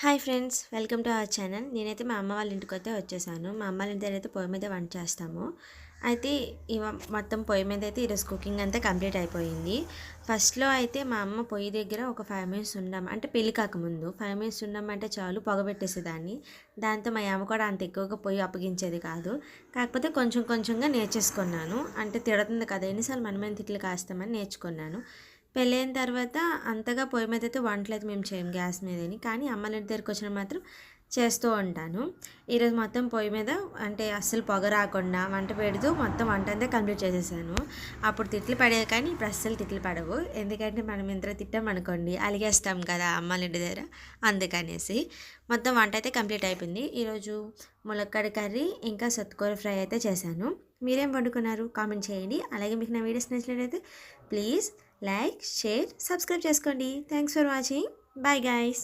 Hi friends, welcome to our channel. నేనైతే మా అమ్మ వాళ్ళ ఇంటికైతే వచ్చేసాను. మా అమ్మ వాళ్ళ ఇంటి దగ్గర అయితే పొయ్యి మీద వంట చేస్తాము. అయితే మొత్తం పొయ్యి మీద అయితే ఈరోజు కుకింగ్ అంతా కంప్లీట్ అయిపోయింది. ఫస్ట్లో అయితే మా అమ్మ పొయ్యి దగ్గర ఒక 5 మినిట్స్ ఉండాం, అంటే పెళ్లి కాకముందు 5 మినిట్స్ ఉన్నామంటే చాలు పొగ పెట్టేసేదాన్ని. దాంతో మా అమ్మ కూడా అంత ఎక్కువగా పొయ్యి అప్పగించేది కాదు. కాకపోతే కొంచెం కొంచెంగా నేర్చేసుకున్నాను. అంటే తిడుతుంది కదా, ఎన్నిసార్లు మనమేం తిట్లు కాస్తామని నేర్చుకున్నాను. పెళ్ళైన తర్వాత అంతగా పొయ్యి మీద అయితే వంటలేదు మేము చేయం, గ్యాస్ మీదని. కానీ అమ్మల ఇంటి దగ్గరికి వచ్చిన మాత్రం చేస్తూ ఉంటాను. ఈరోజు మొత్తం పొయ్యి మీద అంటే అస్సలు పొగ రాకుండా వంట పెడుతూ మొత్తం వంట అంతా కంప్లీట్ చేసేసాను. అప్పుడు తిట్లు పడేవి, కానీ ఇప్పుడు అస్సలు తిట్లు పడవు. ఎందుకంటే మనం ఇంత తిట్టామనుకోండి అలిగేస్తాం కదా అమ్మల ఇంటి దగ్గర, అందుకనేసి మొత్తం వంట అయితే కంప్లీట్ అయిపోయింది. ఈరోజు ములక్కాడ కర్రీ ఇంకా సత్తుకూర ఫ్రై అయితే చేశాను. మీరేం వండుకున్నారు కామెంట్ చేయండి. అలాగే మీకు నా వీడియోస్ నచ్చినట్లయితే ప్లీజ్ లైక్, షేర్, సబ్స్క్రైబ్ చేసుకోండి. Thanks for watching. Bye guys.